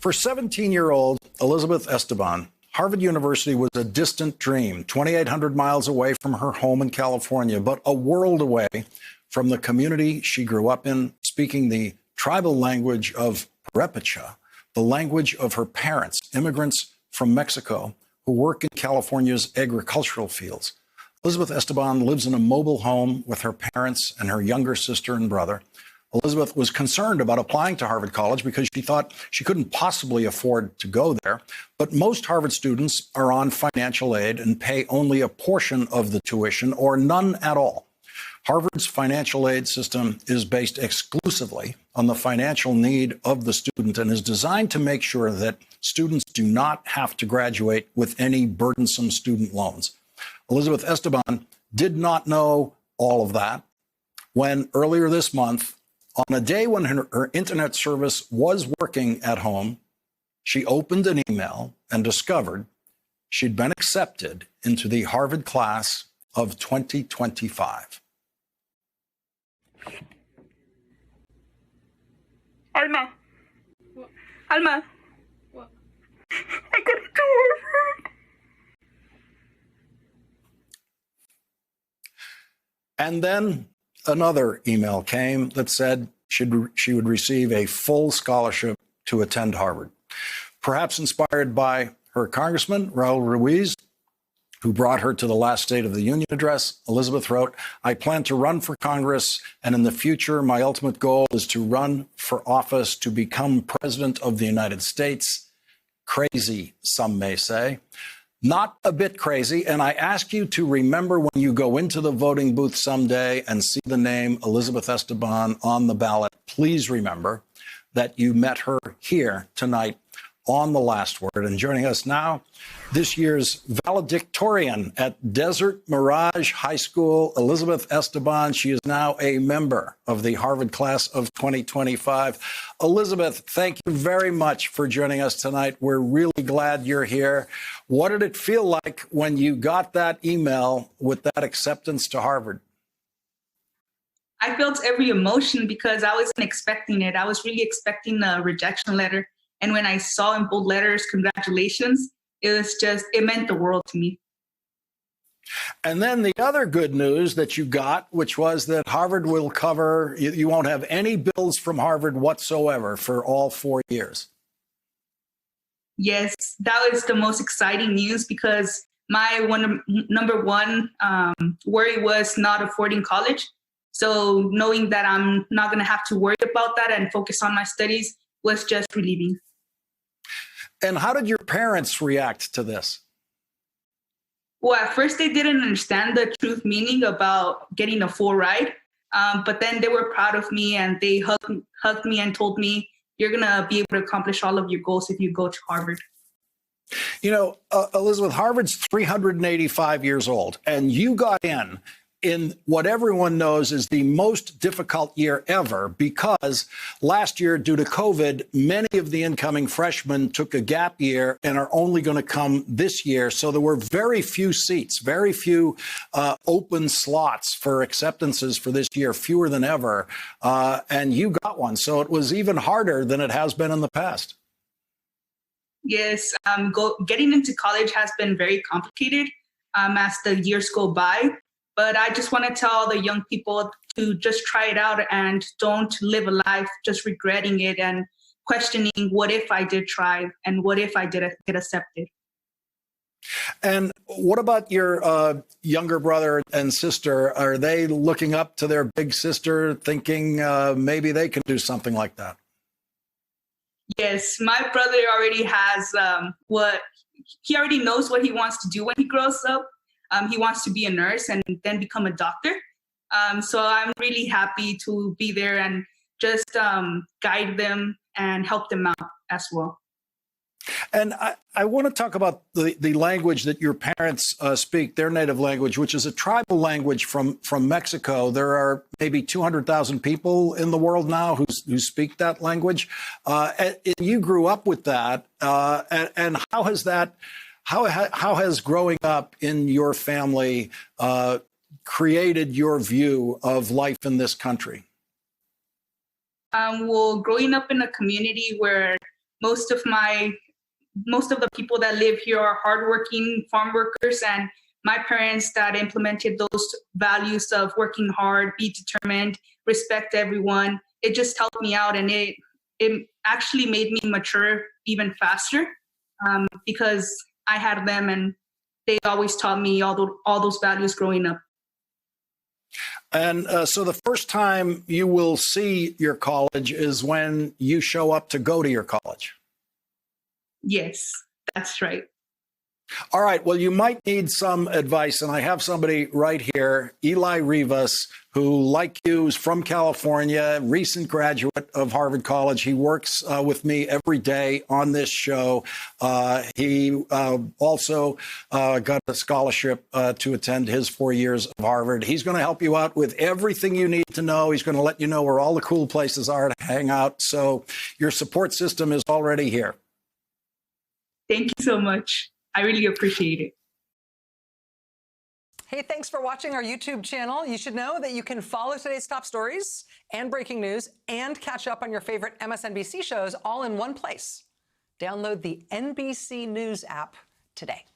For 17-year-old Elizabeth Esteban, Harvard University was a distant dream, 2,800 miles away from her home in California, but a world away from the community she grew up in, speaking the tribal language of Purepecha, the language of her parents, immigrants from Mexico who work in California's agricultural fields. Elizabeth Esteban lives in a mobile home with her parents and her younger sister and brother. Elizabeth was concerned about applying to Harvard College because she thought she couldn't possibly afford to go there. But most Harvard students are on financial aid and pay only a portion of the tuition or none at all. Harvard's financial aid system is based exclusively on the financial need of the student and is designed to make sure that students do not have to graduate with any burdensome student loans. Elizabeth Esteban did not know all of that when earlier this month, on a day when her internet service was working at home, she opened an email and discovered she'd been accepted into the Harvard class of 2025. Alma. What? Alma. What? I got into Harvard. And then another email came that said she would receive a full scholarship to attend Harvard. Perhaps inspired by her congressman, Raul Ruiz, who brought her to the last State of the Union address, Elizabeth wrote, "I plan to run for Congress, and in the future, my ultimate goal is to run for office to become president of the United States." Crazy, some may say. Not a bit crazy, and I ask you to remember when you go into the voting booth someday and see the name Elizabeth Esteban on the ballot, please remember that you met her here tonight on The Last Word. And joining us now, this year's valedictorian at Desert Mirage High School, Elizabeth Esteban. She is now a member of the Harvard class of 2025. Elizabeth, thank you very much for joining us tonight. We're really glad you're here. What did it feel like when you got that email with that acceptance to Harvard? I felt every emotion because I wasn't expecting it. I was really expecting a rejection letter. And when I saw in bold letters, congratulations, it meant the world to me. And then the other good news that you got, which was that Harvard will cover, you won't have any bills from Harvard whatsoever for all 4 years. Yes, that was the most exciting news because my number one worry was not affording college. So knowing that I'm not going to have to worry about that and focus on my studies was just relieving. And how did your parents react to this? Well, at first they didn't understand the true meaning about getting a full ride. But then they were proud of me and they hugged me and told me, you're going to be able to accomplish all of your goals if you go to Harvard. You know, Elizabeth, Harvard's 385 years old, and you got in what everyone knows is the most difficult year ever because last year, due to COVID, many of the incoming freshmen took a gap year and are only going to come this year. So there were very few seats, very few open slots for acceptances for this year, fewer than ever. And you got one. So it was even harder than it has been in the past. Yes, getting into college has been very complicated as the years go by. But I just want to tell all the young people to just try it out and don't live a life just regretting it and questioning what if I did try and what if I did get accepted. And what about your younger brother and sister? Are they looking up to their big sister thinking maybe they can do something like that? Yes, my brother already has he already knows what he wants to do when he grows up. He wants to be a nurse and then become a doctor. So I'm really happy to be there and just guide them and help them out as well. And I want to talk about the language that your parents speak, their native language, which is a tribal language from Mexico. There are maybe 200,000 people in the world now who speak that language. And you grew up with that. And how has that... How has growing up in your family created your view of life in this country? Well, growing up in a community where most of the people that live here are hardworking farm workers, and my parents that implemented those values of working hard, be determined, respect everyone. It just helped me out, and it actually made me mature even faster because I had them, and they always taught me all those values growing up. And so the first time you will see your college is when you show up to go to your college. Yes, that's right. All right. Well, you might need some advice. And I have somebody right here, Eli Rivas, who, like you, is from California, recent graduate of Harvard College. He works with me every day on this show. He also got a scholarship to attend his 4 years of Harvard. He's going to help you out with everything you need to know. He's going to let you know where all the cool places are to hang out. So your support system is already here. Thank you so much. I really appreciate it. Hey, thanks for watching our YouTube channel. You should know that you can follow today's top stories and breaking news and catch up on your favorite MSNBC shows all in one place. Download the NBC News app today.